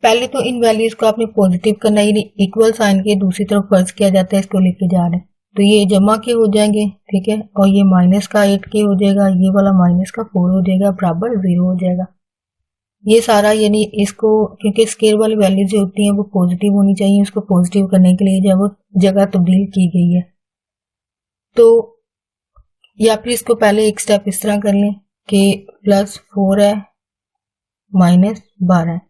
पहले तो इन वैल्यूज को आपने पॉजिटिव करना है, यानी इक्वल साइन के दूसरी तरफ फर्ज किया जाता है, इसको लेके जा रहे हैं तो ये जमा के हो जाएंगे, ठीक है, और ये माइनस का 8 के हो जाएगा, ये वाला माइनस का 4 हो जाएगा, बराबर 0 हो जाएगा। ये सारा यानी इसको, क्योंकि स्केयर वाली वैल्यू जो होती है वो पॉजिटिव होनी चाहिए, उसको पॉजिटिव करने के लिए जब वो जगह तब्दील की गई है तो या फिर इसको पहले एक स्टेप इस तरह कर लें कि +4 है माइनस 12 है,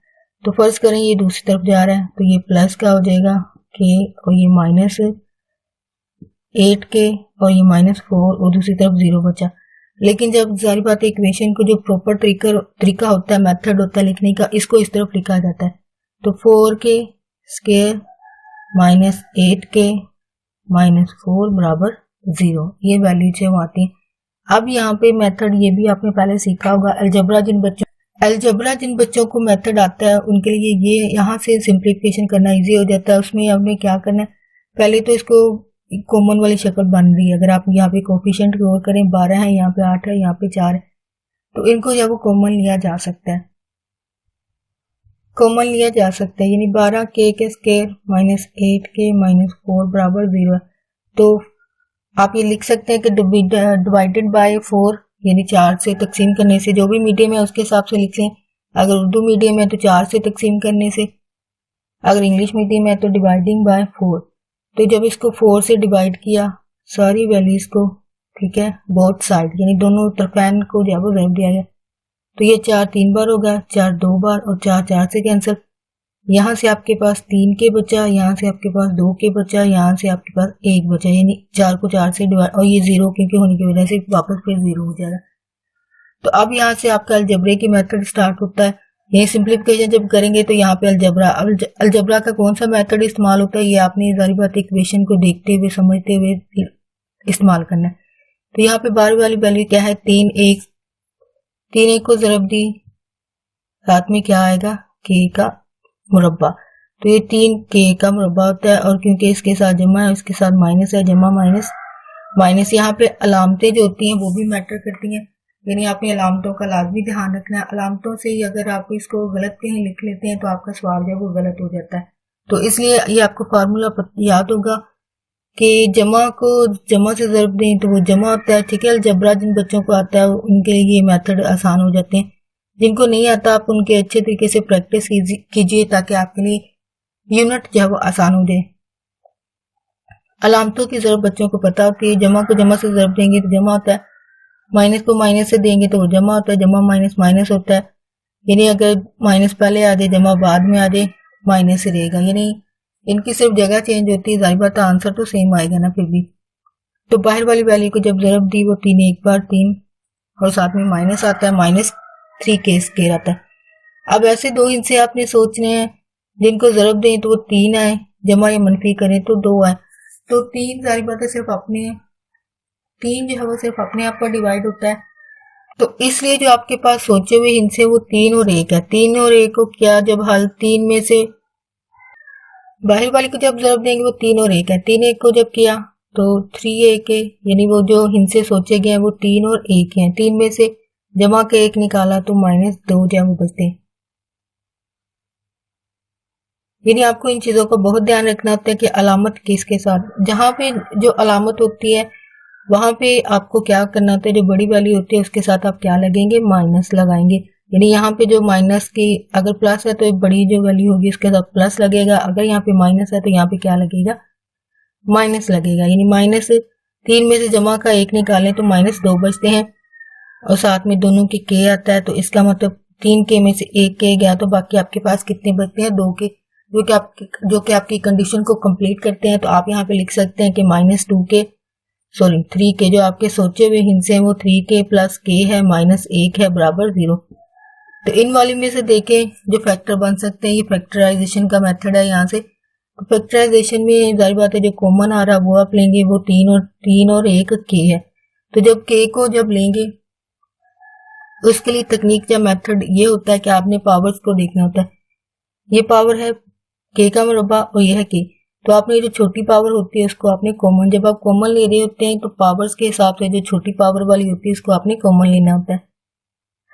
तो फर्ज करें ये दूसरी तरफ जा रहा है तो ये प्लस का हो जाएगा के और ये -8 के और ये -4 और दूसरी तरफ 0 बचा। लेकिन जब जारी बात है इक्वेशन को जो प्रॉपर तरीका होता है, मेथड होता है लिखने का, इसको इस तरफ लिखा जाता है तो 4 के स्क्वायर -8 के -4 बराबर 0, ये वैल्यूज है वो आती है। अब यहाँ पे मेथड ये भी आपने पहले सीखा होगा, अलजबरा जिन बच्चों को मेथड आता है उनके लिए ये यहाँ से सिंप्लीफिकेशन करना इजी हो जाता है। उसमें आपने क्या करना है, पहले तो इसको कॉमन वाली शक्ल बन रही है, अगर आप यहाँ पे कोफिशिएंट गौर करें 12 है, यहाँ पे 8 है, यहाँ पे 4 है, तो इनको जब कॉमन लिया जा सकता है, यानी 12 के स्क्वायर -8 के -4 बराबर 0 है। तो आप ये लिख सकते हैं कि डिवाइडेड बाय 4 यानी 4 से तकसीम करने से, जो भी मीडियम है उसके हिसाब से लिख लें। अगर उर्दू मीडियम है तो 4 से तकसीम करने से, अगर इंग्लिश मीडियम है तो डिवाइडिंग बाय 4। तो जब इसको 4 से डिवाइड किया सारी वैल्यूज को, ठीक है, बोथ साइड यानी दोनों तरफैन को जब ज़रब दिया गया तो ये 4 3 बार होगा, 4 2 बार और 4 4 से कैंसिल। यहाँ से आपके पास 3 के बचा, यहाँ से आपके पास 2 के बचा, यहाँ से आपके पास 1 बचा, यानी 4 को 4 से डिवाइड, और ये 0 क्योंकि होने की वजह से वापस फिर 0 हो जाएगा। तो अब यहाँ से आपका अलजबरे की मेथड स्टार्ट होता है। ये सिंप्लीफिकेशन जब करेंगे तो यहाँ पे अलजबरा का कौन सा मेथड इस्तेमाल होता है, ये आपने सारी बात इक्वेशन को देखते हुए समझते हुए इस्तेमाल करना है। तो यहाँ पे बार वाली वैल्यू क्या है, 3 1 को ज़रब दी, साथ में क्या आएगा, के का मुरब्बा, तो ये 3 के का मुरब्बा होता है। और क्योंकि इसके साथ जमा है, इसके साथ माइनस है, जमा माइनस यहाँ पे अलामतें जो होती हैं वो भी मैटर करती हैं, यानी आपने अलामतों का लाजमी ध्यान रखना है। अलामतों से ही अगर आप इसको गलत कहीं लिख लेते हैं तो आपका सवाल जो वो गलत हो जाता है। तो इसलिए ये आपको फार्मूला याद होगा कि जमा को जमा से ज़रब दें तो वो जमा होता है, ठीक है। अलजबरा जिन बच्चों को आता है उनके लिए ये मेथड आसान हो जाते हैं, जिनको नहीं आता आप उनके अच्छे तरीके से प्रैक्टिस कीजिए ताकि आपके लिए यूनिट जो है वो आसान हो जाए। अलामतों की ज़रब बच्चों को पता होती है, जमा को जमा से ज़रब देंगे तो जमा होता है, माइनस को माइनस से देंगे तो वो जमा होता है, जमा माइनस होता है, यानी अगर माइनस पहले आ जाए जमा बाद में आ जाए माइनस से रहेगा, यानी इनकी सिर्फ जगह चेंज होती है, जाहिर बात है आंसर तो सेम आएगा ना फिर भी। तो बाहर वाली वैल्यू को जब ज़रब दी वो 3 एक बार 3 और साथ में माइनस आता है, -3 के स्क्वायर आता है। अब ऐसे दो इनसे आपने सोचने हैं जिनको ज़रब दें तो वो 3 आए, जमा या मनफी करें तो 2 आए। तो 3 जाहिर बात है सिर्फ अपने 3 जो है वो सिर्फ अपने आप पर डिवाइड होता है, तो इसलिए जो आपके पास सोचे हुए इनसे वो 3 और 1 है। 3 और 1 को क्या जब हल 3 में से बाहर वाली को जब ज़रब देंगे वो 3 और 1 है, 3 1 को जब किया तो 3 1 है, यानी वो जो इनसे सोचे गए हैं वो 3 और 1 हैं। 3 में से जमा के 1 निकाला तो -2 जो है वो बचते हैं। यानी आपको इन चीज़ों को बहुत ध्यान रखना होता है कि अलामत किसके साथ, जहाँ पे जो अलामत होती है वहां पे आपको क्या करना होता है, जो बड़ी वैल्यू होती है उसके साथ आप क्या लगेंगे, माइनस लगाएंगे। यानी यहाँ पे जो माइनस की अगर प्लस है तो एक बड़ी जो वैल्यू होगी उसके साथ प्लस लगेगा, अगर यहाँ पे माइनस है तो यहाँ पे क्या लगेगा, माइनस लगेगा। यानी -3 में से जमा का 1 निकालें तो -2 बचते हैं और साथ में दोनों के के आता है, तो इसका मतलब 3 के में से 1 के गया तो बाकी आपके पास कितने बचते हैं, 2 के, जो कि आपकी कंडीशन को कंप्लीट करते हैं। तो आप यहाँ पे लिख सकते हैं कि -3 के जो आपके सोचे हुए हिस्से हैं वो 3 के प्लस के है -1 है बराबर 0। तो इन वाली में से देखें जो फैक्टर बन सकते हैं, ये फैक्टराइजेशन का मेथड है। यहाँ से तो फैक्टराइजेशन में जाहिर बात है जो कॉमन आ रहा है वो आप लेंगे, वो 3 और 1 के है। तो जब के को जब लेंगे उसके लिए तकनीक या मेथड ये होता है कि आपने पावर्स को देखना होता है। ये पावर है के का मुरब्बा और ये है के, तो आपने जो छोटी पावर होती है उसको आपने कॉमन, जब आप कॉमन ले रहे होते हैं तो पावर्स के हिसाब से जो छोटी पावर वाली होती है उसको आपने कॉमन लेना होता है।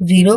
0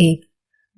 1،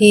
k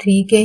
3k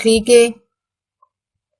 3k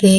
k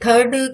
3rd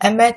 mx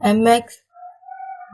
mx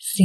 c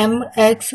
mx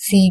c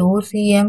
2cm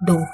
2،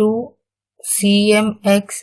2cm x،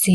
c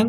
m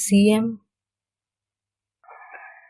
cm،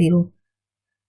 0،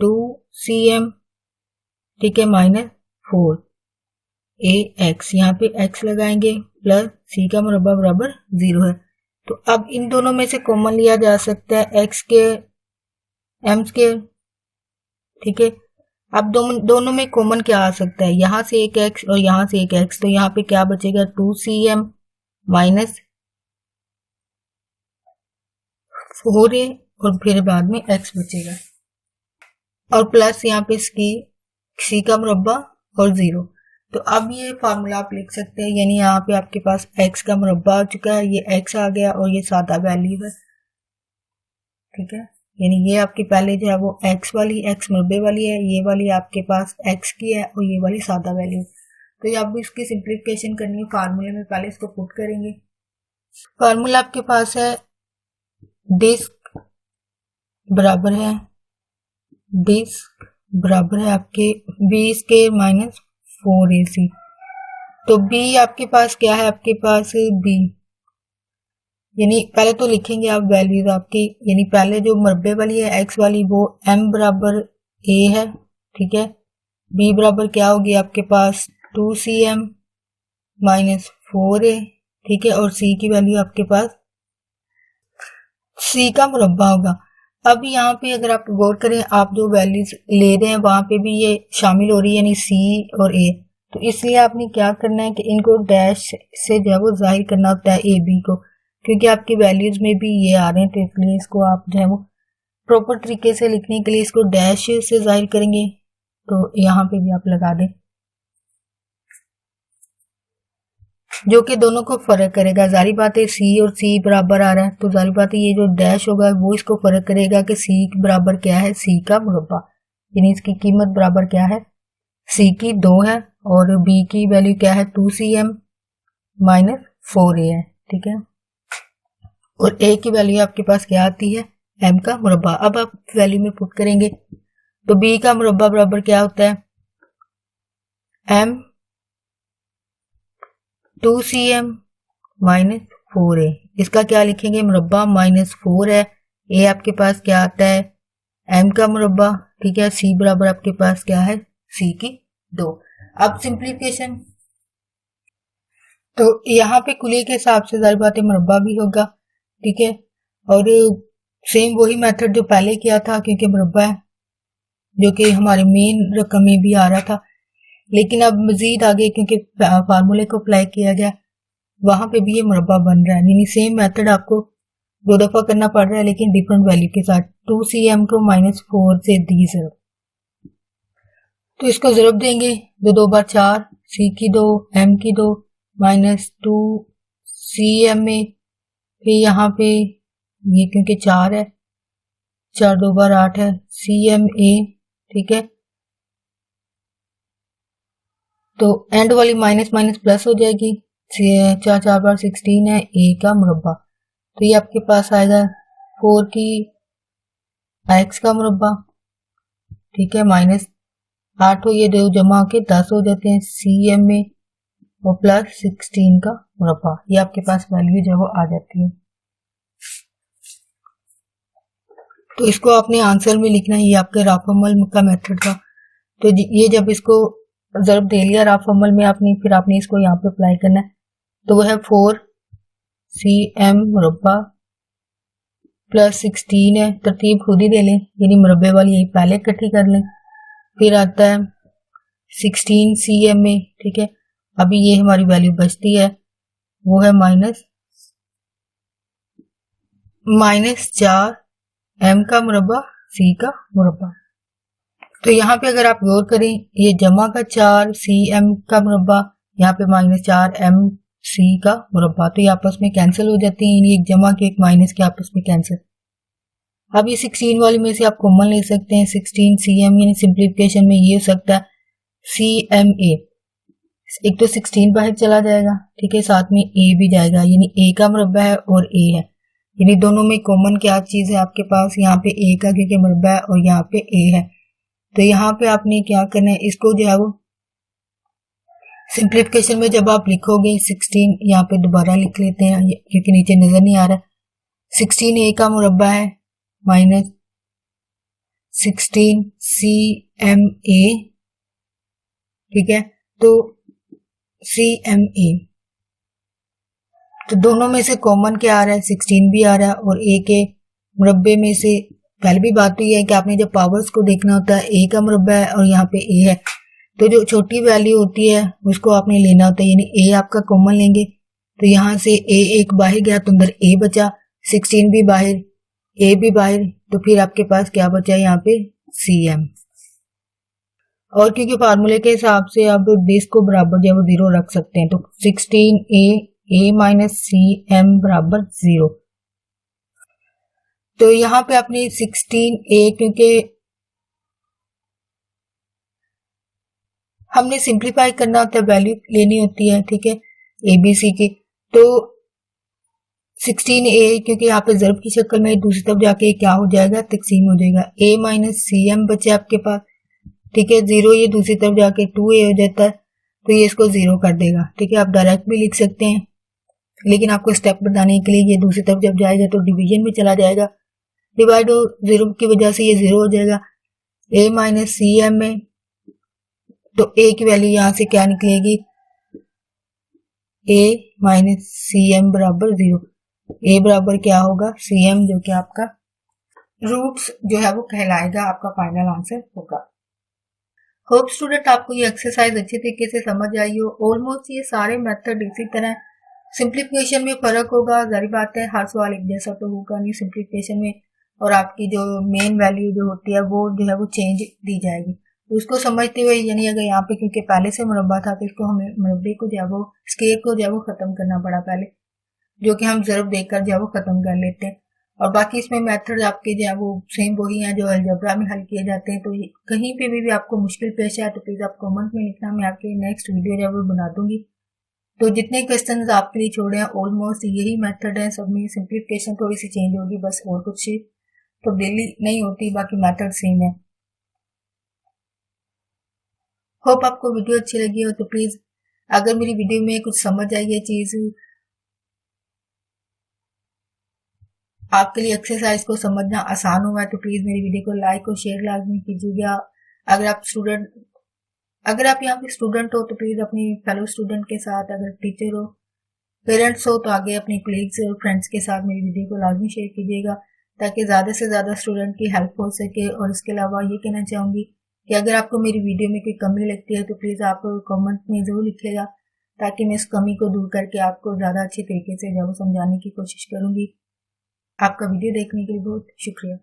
2cm ठीक है, -4 ax, यहाँ पे x लगाएंगे प्लस c का मुरब्बा बराबर 0 है। तो अब इन दोनों में से कॉमन लिया जा सकता है x के m स्क्वायर, ठीक है। अब दोनों में कॉमन क्या आ सकता है, यहाँ से एक x और यहाँ से एक x, तो यहाँ पे क्या बचेगा 2cm माइनस 4a और फिर बाद में x बचेगा और प्लस यहाँ पे c का मुरब्बा और 0। तो अब ये फार्मूला आप लिख सकते हैं, यानी यहाँ पे आपके पास x का मुरब्बा आ चुका है, ये x आ गया और ये सादा वैल्यू है, ठीक है। यानी ये आपकी पहले जो है वो x वाली, x मुरब्बे वाली है, ये वाली आपके पास x की है और ये वाली सादा वैल्यू। तो ये अब इसकी सिंप्लीफिकेशन करनी है फार्मूले में, पहले इसको पुट करेंगे। फार्मूला आपके पास है डिस्क बराबर है आपके b स्क्वायर माइनस 4ac। तो b आपके पास क्या है, आपके पास b, यानी पहले तो लिखेंगे आप वैल्यूज आपकी, यानी पहले जो मुरब्बे वाली है x वाली वो m बराबर a है, ठीक है। b बराबर क्या होगी आपके पास 2cm माइनस 4a, ठीक है। और c की वैल्यू आपके पास c का मुरब्बा होगा। अब यहाँ पे अगर आप गौर करें, आप जो वैल्यूज ले रहे हैं वहां पे भी ये शामिल हो रही है, यानी c और a। तो इसलिए आपने क्या करना है कि इनको डैश से जो है वो जाहिर करना होता है a b को, क्योंकि आपकी वैल्यूज में भी ये आ रहे हैं, तो इसलिए इसको आप जो है वो प्रॉपर तरीके से लिखने के लिए इसको डैश से जाहिर करेंगे। तो यहाँ पे भी आप लगा दें, जो कि दोनों को फर्क करेगा। जारी बात है c और c बराबर आ रहा है, तो जारी बात है ये जो डैश होगा वो इसको फर्क करेगा कि c बराबर क्या है, c का मुरब्बा, यानी इसकी कीमत बराबर क्या है, c की 2 है और b की वैल्यू क्या है 2cm माइनस 4a है, ठीक है। और a की वैल्यू आपके पास क्या आती है, m का मुरब्बा। अब आप वैल्यू में पुट करेंगे तो b का मुरब्बा बराबर क्या होता है, m 2cm माइनस 4a। इसका क्या लिखेंगे, मुरब्बा माइनस 4 है, a आपके पास क्या आता है m का मुरब्बा, ठीक है। c बराबर आपके पास क्या है, c की 2। अब सिंप्लीफिकेशन, तो यहाँ पे कुलिये के हिसाब से जाहिर बात है मुरब्बा भी होगा, ठीक है। और सेम वही मेथड जो पहले किया था, क्योंकि मुरब्बा है जो कि हमारे मेन रकम में भी आ रहा था, लेकिन अब मजीद आगे क्योंकि फार्मूले को अप्लाई किया गया वहां पे भी ये मुरब्बा बन रहा है, यानी सेम मेथड आपको 2 दफा करना पड़ रहा है लेकिन डिफरेंट वैल्यू के साथ। 2cm को -4 से दी ज़रब, तो इसको ज़रब देंगे 2 बार 4, c की 2 m की 2 माइनस 2cm में, फिर यहाँ पे ये क्योंकि 4 है, 4 2 बार 8 है, cma, ठीक है। तो एंड वाली माइनस माइनस प्लस हो जाएगी, 4 4 बार 16 है, a का मुरब्बा। तो ये आपके पास आएगा 4 की x का मुरब्बा, ठीक है, माइनस 8 हो ये 2 जमा होके 10 हो जाते हैं cm में और प्लस 16 का मुरब्बा। ये आपके पास वैल्यू जो वो आ जाती है। तो इसको आपने आंसर में लिखना है, ये आपके राफअमल का मेथड था। तो ये जब इसको ज़रब दे लिया राफअमल में आपने, फिर आपने इसको यहाँ पे अप्लाई करना है, तो वो है 4cm मुरब्बा प्लस 16 है, तरतीब खुद ही दे लें, यानी मुरब्बे वाली यही पहले इकट्ठी कर लें, फिर आता है 16cm में, ठीक है। अभी ये हमारी वैल्यू बचती है वो है -4m का मुरब्बा c का मुरब्बा। तो यहाँ पे अगर आप गौर करें, ये जमा का 4cm का मुरब्बा, यहाँ पे -4mc का मुरब्बा, तो ये आपस में कैंसिल हो जाते हैं, यानी एक जमा के एक माइनस के आपस में कैंसिल। अब ये 16 वाली में से आप कॉमन ले सकते हैं 16cm, यानी सिंप्लीफिकेशन में ये हो सकता है cma, एक तो 16 बाहर चला जाएगा, ठीक है, साथ में a भी जाएगा, यानी a का मुरब्बा है और a है, यानी दोनों में कॉमन क्या चीज है आपके पास, यहाँ पे a का क्योंकि मुरब्बा है और यहाँ पे a है। तो यहाँ पे आपने क्या करना है, इसको जो है वो सिंप्लीफिकेशन में जब आप लिखोगे 16, यहाँ पे दोबारा लिख लेते हैं क्योंकि नीचे नजर नहीं आ रहा, 16 a का मुरब्बा है माइनस 16 cma ठीक है। तो CMA, तो दोनों में से कॉमन क्या आ रहा है, 16 भी आ रहा है और a के मुरब्बे में से पहले भी बात हुई है कि आपने जब पावर्स को देखना होता है a का मुरब्बा है और यहाँ पे a है, तो जो छोटी वैल्यू होती है उसको आपने लेना होता है, यानी a आपका कॉमन लेंगे। तो यहाँ से a एक बाहर गया तो अंदर a बचा, 16 भी बाहर, a भी बाहर, तो फिर आपके पास क्या बचा यहाँ पे CM। और क्योंकि फार्मूले के हिसाब से आप दिस को बराबर जो है वो 0 रख सकते हैं, तो 16a माइनस CM बराबर 0। तो यहाँ पे आपने 16a, क्योंकि हमने सिंप्लीफाई करना होता है, वैल्यू लेनी होती है, ठीक है, ABC की, तो 16a क्योंकि यहाँ पे ज़र्ब की शक्ल में दूसरी तरफ जाके क्या हो जाएगा, तकसीम हो जाएगा, a माइनस CM बचे आपके पास, ठीक है, 0 ये दूसरी तरफ जाके 2a हो जाता है, तो ये इसको 0 कर देगा, ठीक है। आप डायरेक्ट भी लिख सकते हैं, लेकिन आपको स्टेप बताने के लिए ये दूसरी तरफ जब जाएगा तो डिवीजन में चला जाएगा, डिवाइड 0 की वजह से ये 0 हो जाएगा, a माइनस CM में, तो a की वैल्यू यहाँ से क्या निकलेगी, a माइनस CM बराबर 0, a बराबर क्या होगा CM, जो कि आपका रूट्स जो है वो कहलाएगा, आपका फाइनल आंसर होगा। होप स्टूडेंट आपको ये एक्सरसाइज अच्छी तरीके से समझ आई हो। ऑलमोस्ट ये सारे मेथड इसी तरह, सिंप्लीफिकेशन में फर्क होगा, जारी बात है, हर सवाल एक जैसा तो होगा नहीं सिंप्लीफिकेशन में, और आपकी जो मेन वैल्यू जो होती है वो जो है वो चेंज दी जाएगी। तो उसको समझते हुए, यानी अगर यहाँ पे क्योंकि पहले से मुरब्बा था तो इसको हमें मुरब्बे को जो है वो स्केयर को जो है वो खत्म करना पड़ा पहले, जो कि हम ज़रब देकर जो है वो खत्म कर लेते हैं। और बाकी इसमें मेथड आपके जो है वो सेम वही हैं जो अलजबरा में हल किए जाते हैं। तो कहीं पे भी आपको मुश्किल पेश आए तो प्लीज़ आप कमेंट में लिखना, मैं आपके नेक्स्ट वीडियो जो है वो बना दूंगी। तो जितने क्वेश्चंस आपके लिए छोड़े हैं ऑलमोस्ट यही मेथड है, सब में सिंप्लीफिकेशन थोड़ी सी चेंज होगी बस, और कुछ तब्दीली नहीं होती, बाकी मेथड सेम है। होप आपको वीडियो अच्छी लगी हो, तो प्लीज अगर मेरी वीडियो में कुछ समझ आई है चीज, आपके लिए एक्सरसाइज को समझना आसान हुआ है, तो प्लीज मेरी वीडियो को लाइक और शेयर लाजमी कीजिएगा। अगर आप यहाँ पे स्टूडेंट हो तो प्लीज अपनी फेलो स्टूडेंट के साथ, अगर टीचर हो, पेरेंट्स हो तो आगे अपने कोलीग्स और फ्रेंड्स के साथ मेरी वीडियो को लाजमी शेयर कीजिएगा, ताकि ज़्यादा से ज़्यादा स्टूडेंट की हेल्प हो सके। और इसके अलावा ये कहना चाहूँगी कि अगर आपको मेरी वीडियो में कोई कमी लगती है तो प्लीज़ आप कमेंट में ज़रूर लिखिएगा, ताकि मैं इस कमी को दूर करके आपको ज़्यादा अच्छे तरीके से जब समझाने की कोशिश करूँगी। आपका वीडियो देखने के लिए बहुत शुक्रिया।